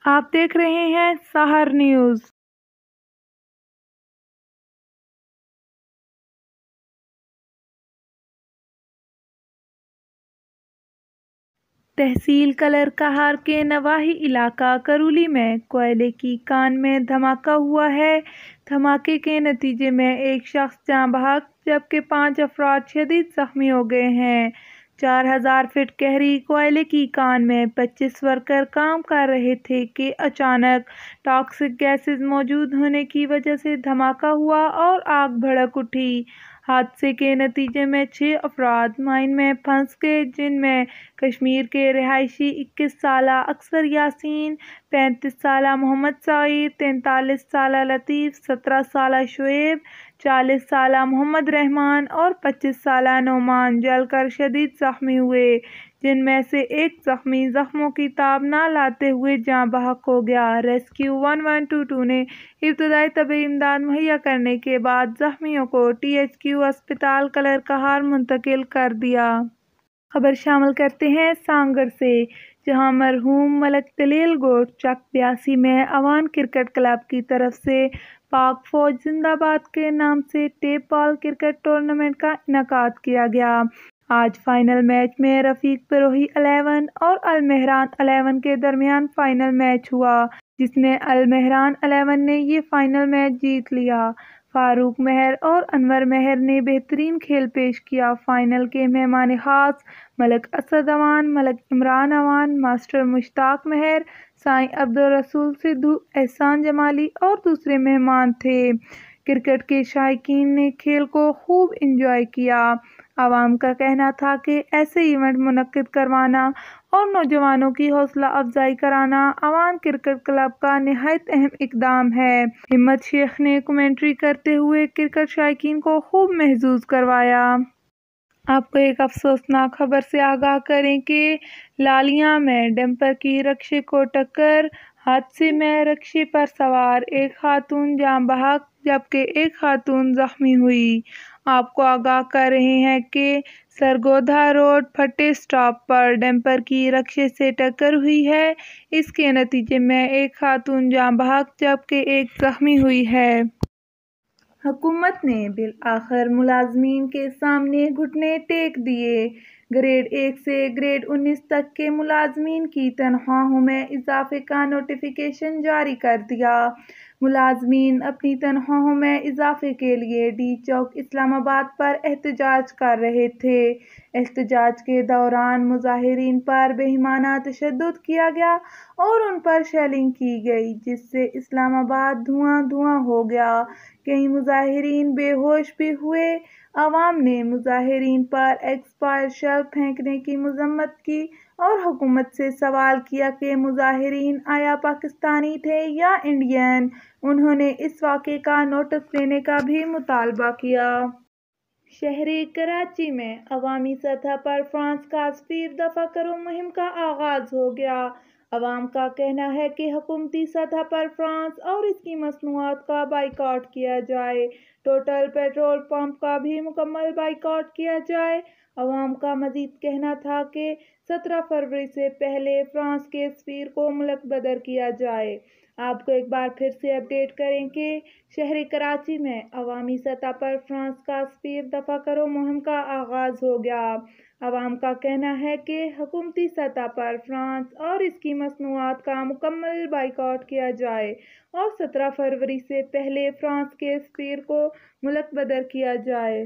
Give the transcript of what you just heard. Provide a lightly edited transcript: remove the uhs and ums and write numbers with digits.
आप देख रहे हैं सहर न्यूज़। तहसील कलर कहार के नवाही इलाका करूली में कोयले की कान में धमाका हुआ है। धमाके के नतीजे में एक शख्स जाँ बहक जबकि 5 अफराद शदीद जख्मी हो गए हैं। 4000 फीट गहरी कोयले की कान में 25 वर्कर काम कर रहे थे कि अचानक टॉक्सिक गैसेस मौजूद होने की वजह से धमाका हुआ और आग भड़क उठी। हादसे के नतीजे में 6 अफराद माइन में फंस गए, जिनमें कश्मीर के रिहायशी 21 साला अक्सर यासीन, 35 साला मोहम्मद सईद, 43 साला लतीफ़, 17 साला शुएब, 40 साला मोहम्मद रहमान और 25 साला नोमान जलकर शदीद जख्मी हुए, जिनमें से एक जख्मी जख्मों की ताब न लाते हुए जाँ बहक हो गया। रेस्क्यू 1122 ने इब्तदाई तबी इमदाद मुहैया करने के बाद जख्मियों को THQ अस्पताल कलर कहार मुंतकिल कर दिया। खबर शामिल करते हैं सांगर से, जहां मरहूम मलक दलील गोट चक 82 में अवान क्रिकेट क्लब की तरफ से पाक फौज जिंदाबाद के नाम से टेप बॉल क्रिकेट टूर्नामेंट का इनेकाद किया गया। आज फाइनल मैच में रफीक बिरोही 11 और अल मेहरान 11 के दरमियान फाइनल मैच हुआ, जिसमें अल मेहरान 11 ने ये फाइनल मैच जीत लिया। फारूक महर और अनवर महर ने बेहतरीन खेल पेश किया। फाइनल के मेहमान खास मलक असद अवान, मलक इमरान अवान, मास्टर मुश्ताक महर, साईं अब्दुल रसूल सिद्धू, एहसान जमाली और दूसरे मेहमान थे। क्रिकेट के शायकीन ने खेल को खूब इंजॉय किया। आवाम का कहना था कि ऐसे इवेंट मुनक्किद करवाना और नौजवानों की हौसला अफजाई कराना अवान क्रिकेट क्लब का निहायत अहम इकदाम है। हिम्मत शेख ने कमेंट्री करते हुए क्रिकेट शायकीन को खूब महजूज करवाया। आपको एक अफसोसनाक खबर से आगाह करें कि लालिया में डंपर की रक्शे को टक्कर। हादसे में रक्शे पर सवार एक खातून जाँ बहक जबकि एक खातून जख्मी हुई। आपको आगाह कर रहे हैं कि सरगोधा रोड फटे स्टॉप पर डंपर की रक्शे से टक्कर हुई है। इसके नतीजे में एक खातून जाँ बहक जबकि एक जख्मी हुई है। हुकूमत ने बिल आखिर मुलाजमीन के सामने घुटने टेक दिए। ग्रेड 1 से ग्रेड 19 तक के मुलाजमीन की तनख्वाहों में इजाफे का नोटिफिकेशन जारी कर दिया। मुलाजमीन अपनी तनख्वाहों में इजाफे के लिए डी चौक इस्लामाबाद पर एहतजाज कर रहे थे। एहतजाज के दौरान मुजाहिरीन पर बेईमाना तशद्दुद किया गया और उन पर शेलिंग की गई, जिससे इस्लामाबाद धुआं धुआं हो गया। कई मुजाहिरीन बेहोश भी हुए। अवाम ने मुजाहिरीन पर एक्सपायर शेल फेंकने की मजम्मत की और हुकूमत से सवाल किया कि मुजाहिरीन आया पाकिस्तानी थे या इंडियन। उन्होंने इस वाक़े का नोटिस लेने का भी मुतालबा किया। शहरी कराची में अवामी सतह पर फ्रांस का सफ़ीर दफ़ा करो मुहिम का आगाज़ हो गया। अवाम का कहना है कि हुकूमती सतह पर फ्रांस और इसकी मसनूआत का बाइकआउट किया जाए। टोटल पेट्रोल पंप का भी मुकम्मल बाइकआउट किया जाए। अवाम का मजीद कहना था कि 17 फरवरी से पहले फ्रांस के सफ़ीर को मुल्क बदर किया जाए। आपको एक बार फिर से अपडेट करें कि शहरी कराची में अवामी सतह पर फ्रांस का सफ़ीर दफ़ा करो मुहिम का आगाज़ हो गया। अवाम का कहना है कि हुकूमती सतह पर फ्रांस और इसकी मसनूआत का मुकम्मल बाइकआउट किया जाए और 17 फरवरी से पहले फ्रांस के सफ़ीर को मुल्क बदर किया जाए।